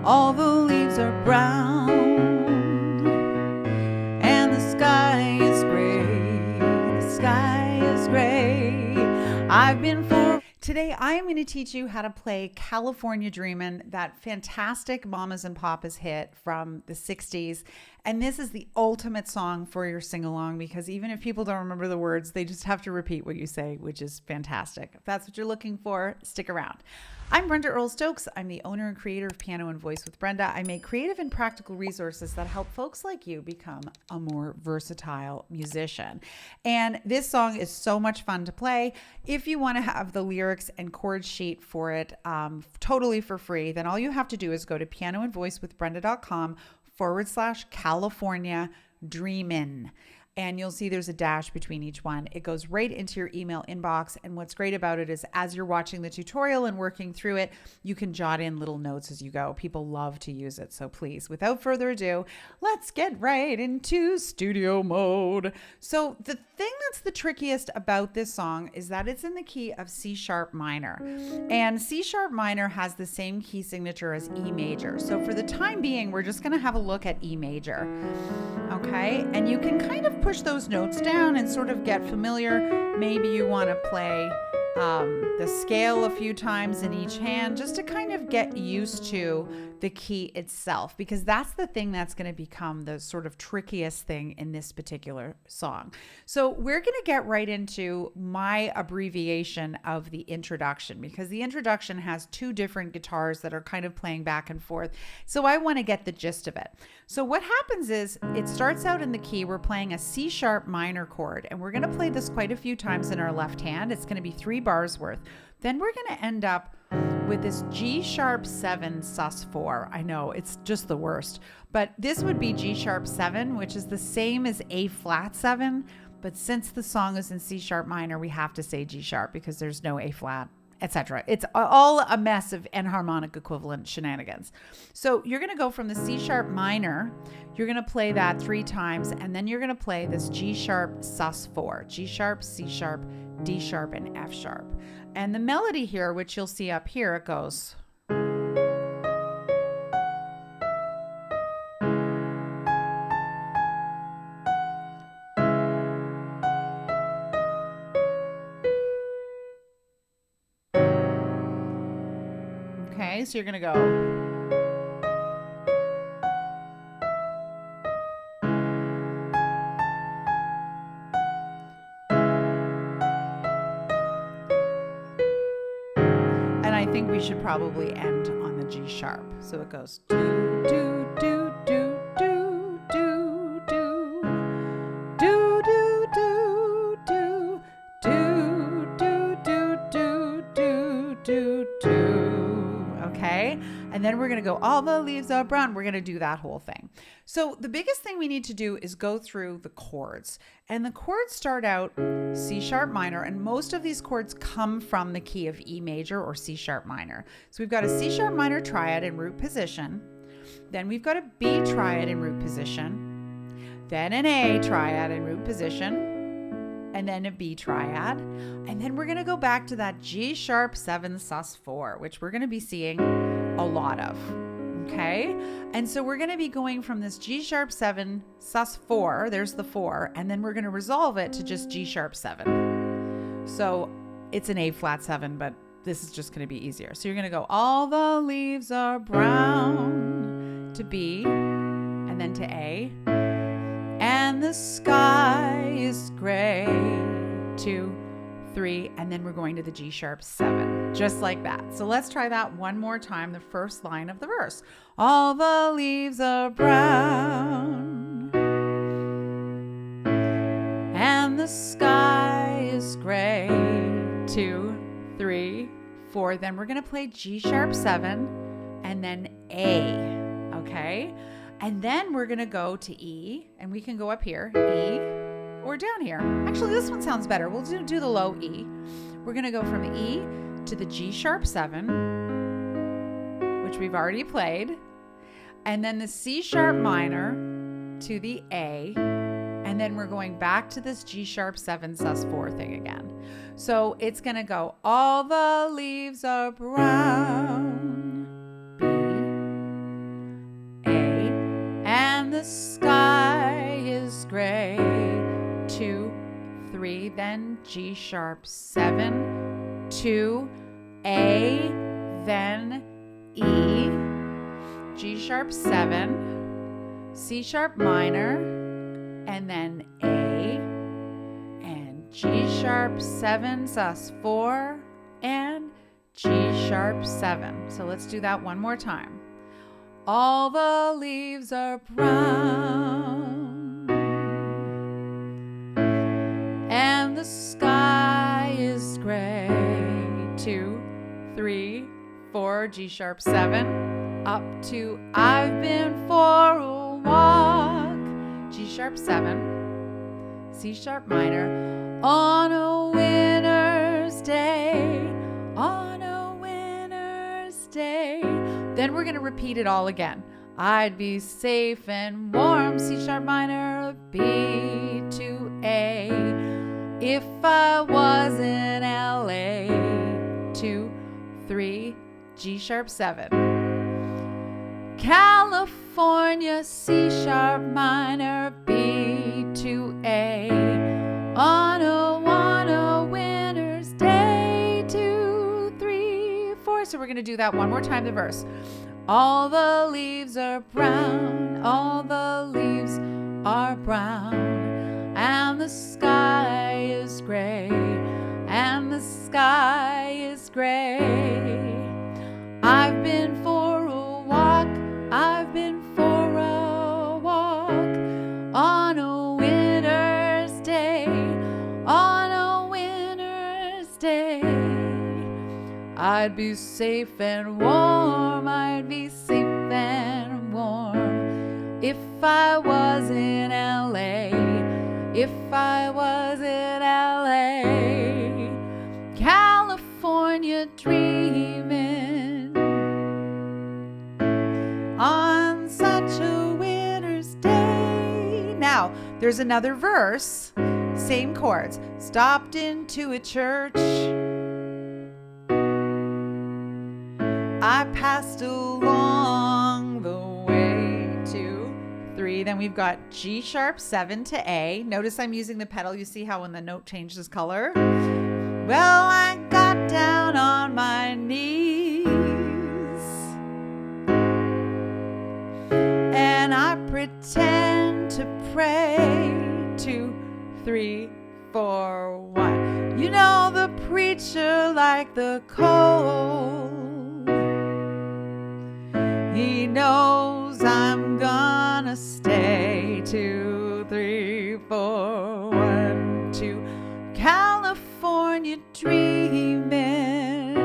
All the leaves are brown and the sky is gray. The sky is gray. I've been for... Today, I am going to teach you how to play California Dreamin, that fantastic Mamas and Papas hit from the 60s. And this is the ultimate song for your sing-along, because even if people don't remember the words, they just have to repeat what you say, which is fantastic. If that's what you're looking for, stick around. I'm Brenda Earl-Stokes. I'm the owner and creator of Piano and Voice with Brenda. I make creative and practical resources that help folks like you become a more versatile musician. And this song is so much fun to play. If you want to have the lyrics and chord sheet for it totally for free, then all you have to do is go to pianoandvoicewithbrenda.com/California Dreamin. And you'll see there's a dash between each one. It goes right into your email inbox. And what's great about it is as you're watching the tutorial and working through it, you can jot in little notes as you go. People love to use it. So please, without further ado, let's get right into studio mode. So the thing that's the trickiest about this song is that it's in the key of C sharp minor. And C sharp minor has the same key signature as E major. So for the time being, we're just going to have a look at E major. Okay, and you can kind of push those notes down and sort of get familiar. Maybe you want to play the scale a few times in each hand just to kind of get used to the key itself, because that's the thing that's going to become the sort of trickiest thing in this particular song. So we're going to get right into my abbreviation of the introduction, because the introduction has two different guitars that are kind of playing back and forth. So I want to get the gist of it. So what happens is it starts out in the key. We're playing a C sharp minor chord, and we're going to play this quite a few times in our left hand. It's going to be 3 bars worth. Then we're going to end up with this G sharp 7 sus4. I know it's just the worst, but this would be G sharp 7, which is the same as A flat 7. But since the song is in C sharp minor, we have to say G sharp because there's no A flat, etc. It's all a mess of enharmonic equivalent shenanigans. So you're going to go from the C sharp minor, you're going to play that 3 times, and then you're going to play this G sharp sus4, G sharp, C sharp, D sharp, and F sharp. And the melody here, which you'll see up here, it goes. Okay, so you're going to go. I think we should probably end on the G sharp. So it goes do, do, do, do, do, do, do, do, do, do, do, do, do, do, do, do, do. Okay? And then we're going to go, all the leaves are brown. We're going to do that whole thing. So the biggest thing we need to do is go through the chords. And the chords start out C sharp minor, and most of these chords come from the key of E major or C sharp minor. So we've got a C sharp minor triad in root position. Then we've got a B triad in root position. Then an A triad in root position. And then a B triad. And then we're going to go back to that G sharp 7 sus4, which we're going to be seeing a lot of. Okay, and so we're going to be going from this G sharp 7 sus4, there's the 4, and then we're going to resolve it to just G sharp 7. So it's an A flat 7, but this is just going to be easier. So you're going to go, all the leaves are brown, to B, and then to A, and the sky is gray, 2, 3, and then we're going to the G sharp 7, just like that. So let's try that one more time, the first line of the verse. All the leaves are brown and the sky is gray, 2, 3, 4. Then we're going to play G sharp 7 and then A, okay? And then we're going to go to E, and we can go up here, E, or down here. Actually, this one sounds better. We'll do the low E. We're going to go from E to the G sharp 7, which we've already played, and then the C sharp minor to the A, and then we're going back to this G sharp 7 sus4 thing again. So it's going to go, all the leaves are brown, B, the sky is gray. 2, 3, then G sharp 7, 2, A, then E, G sharp 7, C sharp minor, and then A, and G sharp 7, sus4, and G sharp 7. So let's do that one more time. All the leaves are brown, and the sky is gray. 2, 3, 4, G sharp 7, up to I've been for a walk, G sharp 7, C sharp minor, on a winter's day, on a winter's day. Then we're going to repeat it all again. I'd be safe and warm, C sharp minor, B to A, if I was in LA. 2, 3, G sharp 7. California, C sharp minor, B to A, on a winter's day. 2, 3, 4. So we're going to do that one more time, the verse. All the leaves are brown, all the leaves are brown, and the sky is gray, and the sky is gray. I've been for a walk, I've been for a walk, on a winter's day, on a winter's day. I'd be safe and warm, I'd be safe and warm, if I was in LA, if I was in LA. California dreaming on such a winter's day. Now, there's another verse, same chords. Stopped into a church, I passed along the way. 2, 3. Then we've got G sharp 7 to A. Notice I'm using the pedal. You see how when the note changes color? Well, I got down on my knees and I pretend to pray. 2, 3, 4, 1. You know the preacher like the cold. He knows I'm gonna stay. 2, 3, 4, 1, 2. California dreaming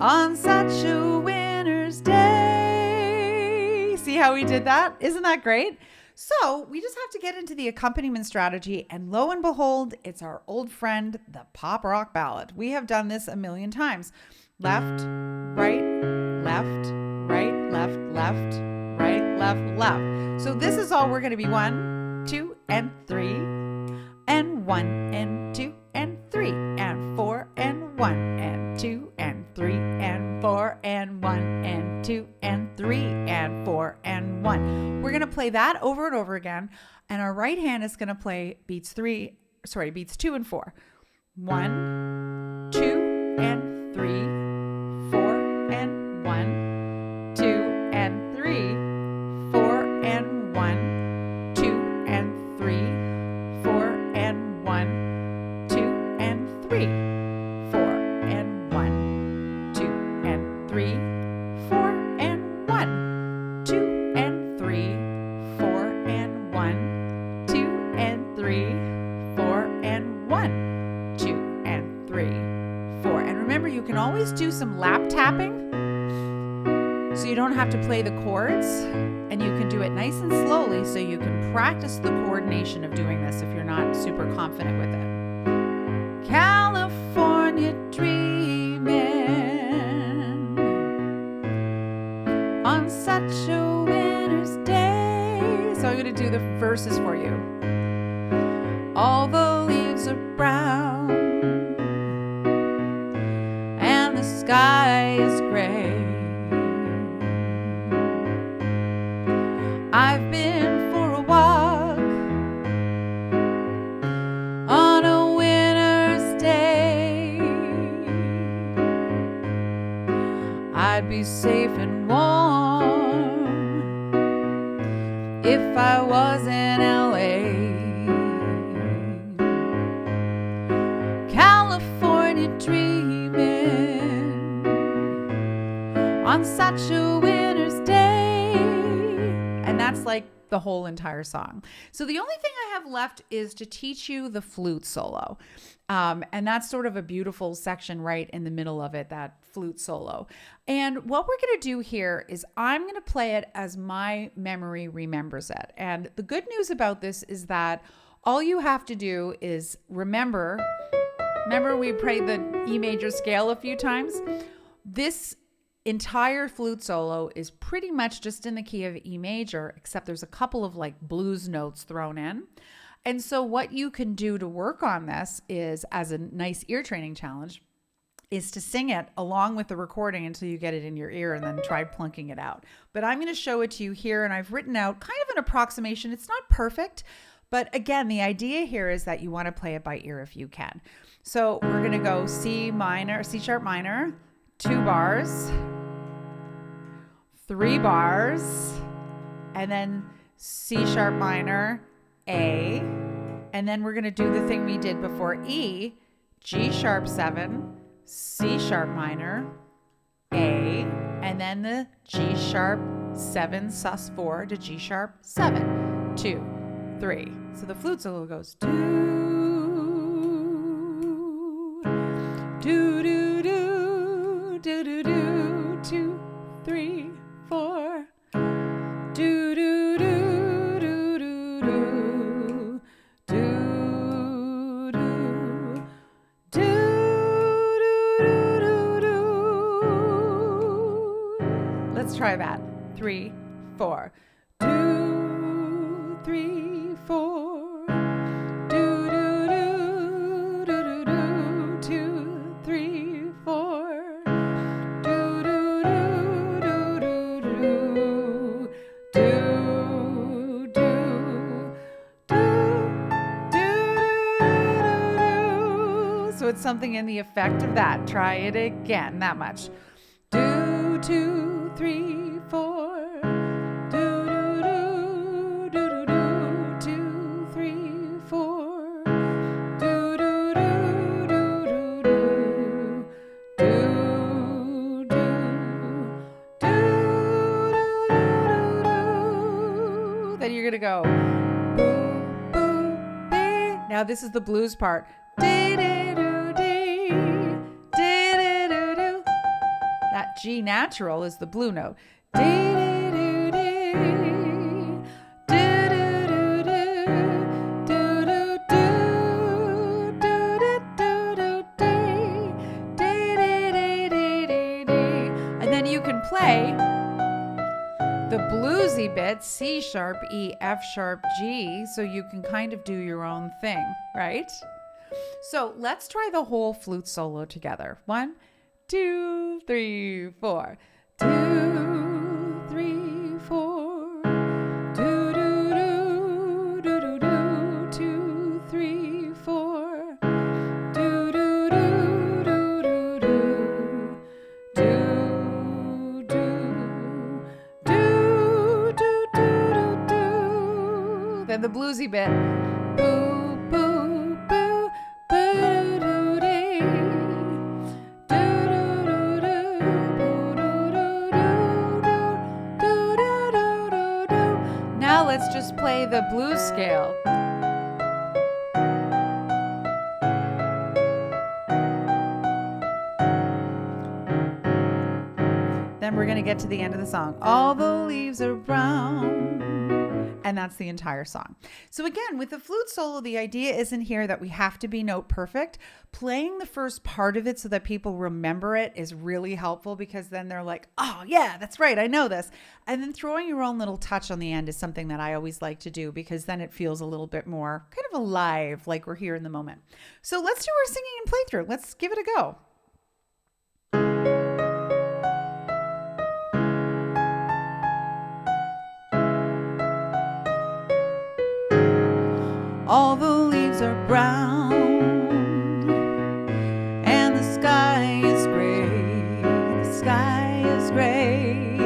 on such a winter's day. See how we did that? Isn't that great? So we just have to get into the accompaniment strategy, and lo and behold, it's our old friend, the pop rock ballad. We have done this a million times. Left, right, left, right, left, left, right, left, left. So this is all we're going to be 1, 2, and 3, and 1, and 2, and 3, and 4, and 1, and 2, and 3, and 4, and 1, and 2, and 3, and 4, and 1. We're going to play that over and over again, and our right hand is going to play beats 2 and 4. 1, 2, and 3, 4, and 1, 2, and 3, 4, and 1, 2, and 3, 4, and 1, 2, and 3, 4, and 1, 2, and 3, 4, and 1, 2, and 3, 4, and 1, 2, and 3, 4, and 1, 2, and 3, 4. And remember, you can always do some lap tapping, so you don't have to play the chords, and you can do it nice and slowly so you can practice the coordination of doing this if you're not super confident with it. California dreamin' on such a winter's day. So I'm going to do the verses for you. All the leaves are brown and the sky is gray. I've been for a walk on a winter's day. I'd be safe and warm if I was in LA. California dreaming on such a winter's day. And that's like the whole entire song. So the only thing I have left is to teach you the flute solo. And that's sort of a beautiful section right in the middle of it, that flute solo. And what we're going to do here is I'm going to play it as my memory remembers it. And the good news about this is that all you have to do is remember we played the E major scale a few times. This entire flute solo is pretty much just in the key of E major, except there's a couple of like blues notes thrown in. And so what you can do to work on this is, as a nice ear training challenge, is to sing it along with the recording until you get it in your ear and then try plunking it out. But I'm going to show it to you here, and I've written out kind of an approximation. It's not perfect, but again, the idea here is that you want to play it by ear if you can. So we're going to go C sharp minor, 2 bars, 3 bars, and then C sharp minor, A, and then we're going to do the thing we did before, E, G sharp 7, C sharp minor, A, and then the G sharp 7 sus4 to G sharp 7, 2, 3. So the flute solo goes do, do, do, do, do, do, do, 2, 3, 4, do, do, do, do, do, do, do, do, do, do, do. Let's try that. 3, 4, 2, 3, 4. Do, do, do, do, do, do, 2, 3, 4. Do, do, do, do, do, do, do, do, do. So it's something in the effect of that. Try it again. That much. Do, 2, 3, 4. You're going to go boo, boo, bee. Now this is the blues part. That G natural is the blue note. And then you can play the bluesy bit, C sharp, E, F sharp, G, so you can kind of do your own thing, right? So let's try the whole flute solo together. 1, 2, 3, 4. 2, 3, 4. Do, do, do, do, do, do. 2, 3, 4. Do, do, do, do, do, do. Do, do, do. Then the bluesy bit. Boo, boo, boo, boo, doo, dee. Do, do, do, do, boo, do, do, do, do, do, do, do, do. Now let's just play the blues scale. Then we're going to get to the end of the song. All the leaves are brown. And that's the entire song. So again, with the flute solo, the idea isn't here that we have to be note perfect. Playing the first part of it so that people remember it is really helpful, because then they're like, oh yeah, that's right, I know this. And then throwing your own little touch on the end is something that I always like to do, because then it feels a little bit more kind of alive, like we're here in the moment. So let's do our singing and playthrough. Let's give it a go. All the leaves are brown and the sky is gray. The sky is gray.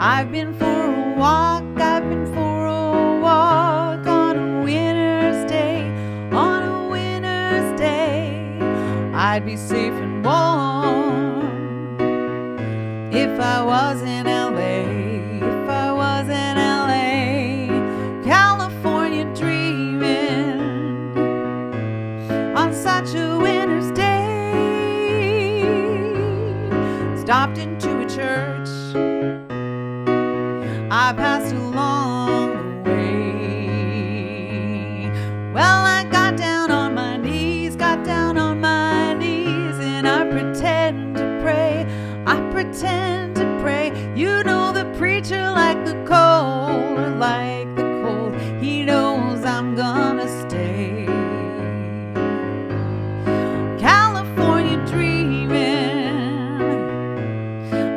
I've been for a walk, I've been for a walk on a winter's day. On a winter's day, I'd be safe and warm if I was in LA. If I was in LA, California dreaming on such a winter's day. Stopped into a church I passed along the way. Well, I got down on my knees, and I pretend to pray. I pretend to pray. You know the preacher like the cold, like the cold. He knows I'm gonna stay. California dreaming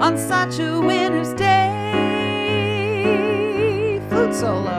on such a winter's day. Flute solo.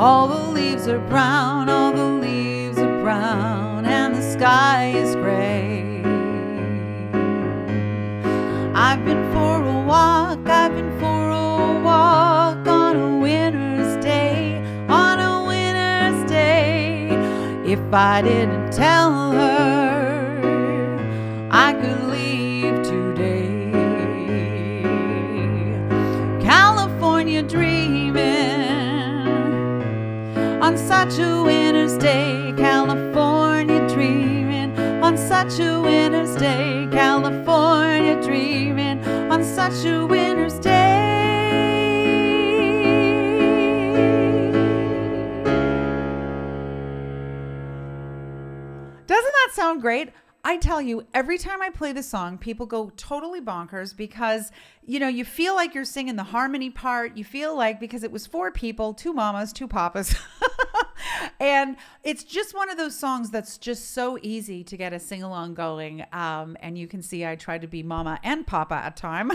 All the leaves are brown, all the leaves are brown, and the sky is gray. I've been for a walk, I've been for a walk on a winter's day, on a winter's day. If I didn't tell her I could leave today. California dreaming on such a winter's day, California dreaming on such a winter's day, California dreaming on such a winter's day. Doesn't that sound great? I tell you, every time I play the song, people go totally bonkers because, you know, you feel like you're singing the harmony part. You feel like, because it was 4 people, 2 mamas, 2 papas. And it's just one of those songs that's just so easy to get a sing-along going. And you can see I tried to be mama and papa at time.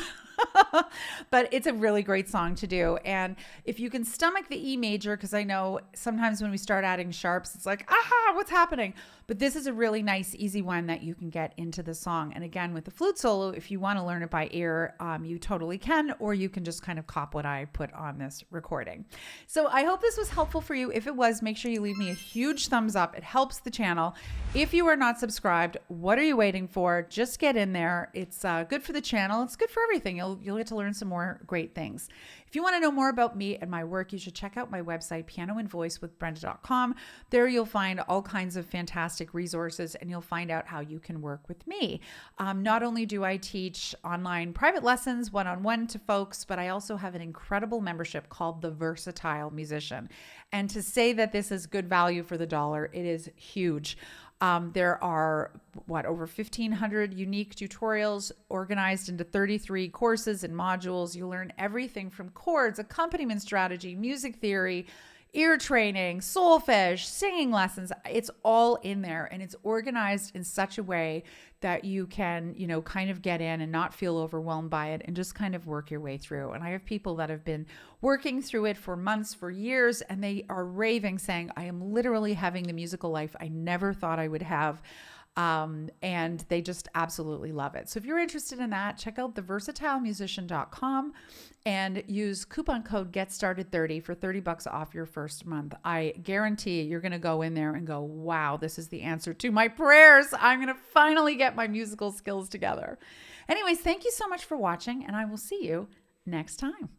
But it's a really great song to do. And if you can stomach the E major, because I know sometimes when we start adding sharps, it's like, aha, what's happening? But this is a really nice, easy one that you can get into the song. And again, with the flute solo, if you want to learn it by ear, you totally can, or you can just kind of cop what I put on this recording. So I hope this was helpful for you. If it was, make sure you leave me a huge thumbs up. It helps the channel. If you are not subscribed, what are you waiting for? Just get in there. It's good for the channel. It's good for everything. You'll get to learn some more great things. If you want to know more about me and my work, you should check out my website, pianoandvoicewithbrenda.com. There you'll find all kinds of fantastic resources, and you'll find out how you can work with me. Not only do I teach online private lessons one-on-one to folks, but I also have an incredible membership called The Versatile Musician. And to say that this is good value for the dollar, it is huge. There are, over 1,500 unique tutorials organized into 33 courses and modules. You learn everything from chords, accompaniment strategy, music theory, ear training, solfege, singing lessons. It's all in there, and it's organized in such a way that you can, kind of get in and not feel overwhelmed by it and just kind of work your way through. And I have people that have been working through it for months, for years, and they are raving, saying, I am literally having the musical life I never thought I would have. And they just absolutely love it. So if you're interested in that, check out theversatilemusician.com and use coupon code GetStarted30 for $30 off your first month. I guarantee you're going to go in there and go, wow, this is the answer to my prayers. I'm going to finally get my musical skills together. Anyways, thank you so much for watching, and I will see you next time.